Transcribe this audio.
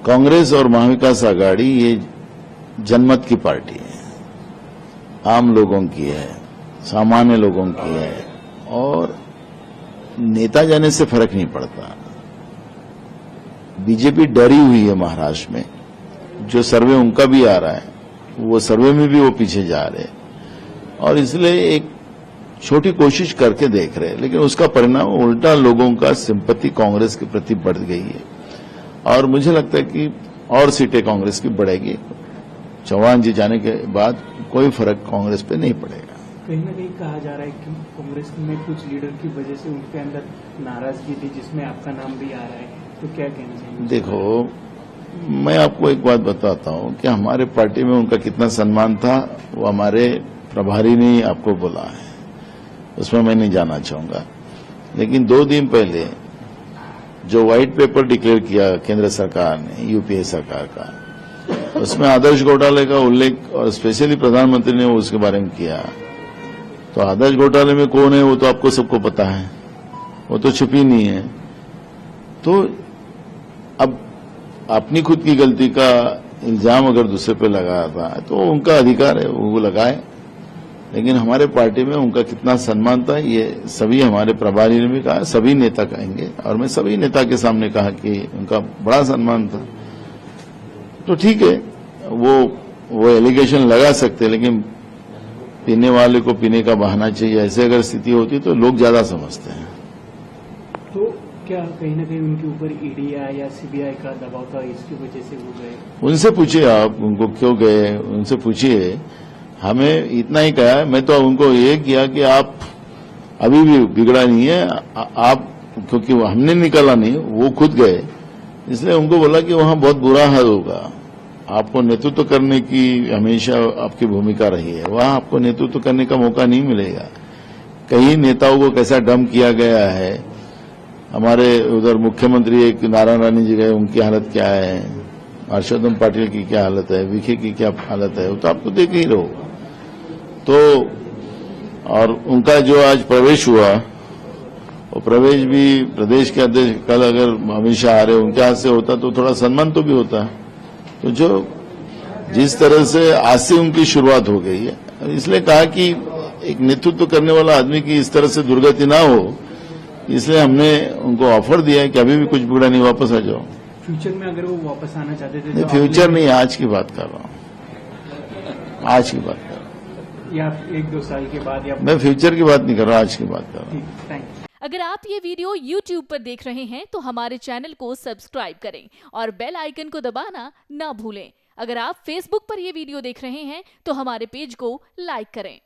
कांग्रेस और महाविकास आघाड़ी ये जनमत की पार्टी है, आम लोगों की है, सामान्य लोगों की है और नेता जाने से फर्क नहीं पड़ता। बीजेपी डरी हुई है महाराष्ट्र में, जो सर्वे उनका भी आ रहा है वो सर्वे में भी वो पीछे जा रहे हैं और इसलिए एक छोटी कोशिश करके देख रहे हैं, लेकिन उसका परिणाम उल्टा लोगों का सिंपैथी कांग्रेस के प्रति बढ़ गई है और मुझे लगता है कि और सीटें कांग्रेस की बढ़ेगी। चौहान जी जाने के बाद कोई फर्क कांग्रेस पे नहीं पड़ेगा। कहीं ना कहीं कहा जा रहा है कि कांग्रेस में कुछ लीडर की वजह से उनके अंदर नाराजगी थी, जिसमें आपका नाम भी आ रहा है, तो क्या कहना चाहिए? देखो, मैं आपको एक बात बताता हूं कि हमारे पार्टी में उनका कितना सम्मान था वो हमारे प्रभारी ने ही आपको बोला है, उसमें मैं नहीं जाना चाहूंगा। लेकिन 2 दिन पहले जो व्हाइट पेपर डिक्लेयर किया केंद्र सरकार ने, यूपीए सरकार का, उसमें आदर्श घोटाले का उल्लेख और स्पेशली प्रधानमंत्री ने उसके बारे में किया। तो आदर्श घोटाले में कौन है वो तो आपको सबको पता है, वो तो छुपी नहीं है। तो अब अपनी खुद की गलती का इल्जाम अगर दूसरे पे लगाया था तो उनका अधिकार है, वो लगाए। लेकिन हमारे पार्टी में उनका कितना सम्मान था ये सभी हमारे प्रभारी ने भी कहा, सभी नेता कहेंगे और मैं सभी नेता के सामने कहा कि उनका बड़ा सम्मान था। तो ठीक है, वो एलिगेशन लगा सकते, लेकिन पीने वाले को पीने का बहाना चाहिए, ऐसे अगर स्थिति होती तो लोग ज्यादा समझते हैं। तो क्या कहीं ना कहीं उनके ऊपर ईडी या सीबीआई का दबाव था, इसकी वजह से वो गए? उनसे पूछिए आप, उनको क्यों गए उनसे पूछिए। हमें इतना ही कहा है, मैं तो उनको ये किया कि आप अभी भी बिगड़ा नहीं है, आप, क्योंकि हमने निकाला नहीं, वो खुद गए, इसलिए उनको बोला कि वहां बहुत बुरा हाल होगा, आपको नेतृत्व करने की हमेशा आपकी भूमिका रही है, वहां आपको नेतृत्व करने का मौका नहीं मिलेगा। कई नेताओं को कैसा डंप किया गया है, हमारे उधर मुख्यमंत्री एक नारायण रानी जी गए, उनकी हालत क्या है, हर्षवर्धन पाटिल की क्या हालत है, विखे की क्या हालत है, वो तो आपको देख ही रहो। तो और उनका जो आज प्रवेश हुआ, वो प्रवेश भी प्रदेश के अध्यक्ष कल अगर अमित शाह आ रहे उनके हाथ से होता तो थोड़ा सम्मान तो भी होता। तो जो जिस तरह से आज से उनकी शुरुआत हो गई है, इसलिए कहा कि एक नेतृत्व करने वाला आदमी की इस तरह से दुर्गति ना हो, इसलिए हमने उनको ऑफर दिया है कि अभी भी कुछ बिगड़ा नहीं, वापस आ जाओ। फ्यूचर में अगर वो वापस आना चाहते थे तो फ्यूचर नहीं, आज की बात कर रहा हूँ, आज की बात कर रहा हूँ, या 1-2 साल के बाद, या मैं फ्यूचर की बात नहीं कर रहा, आज की बात कर रहा हूँ। Thank you. अगर आप ये वीडियो YouTube पर देख रहे हैं तो हमारे चैनल को सब्सक्राइब करें और बेल आइकन को दबाना ना भूलें। अगर आप Facebook पर ये वीडियो देख रहे हैं तो हमारे पेज को लाइक करें।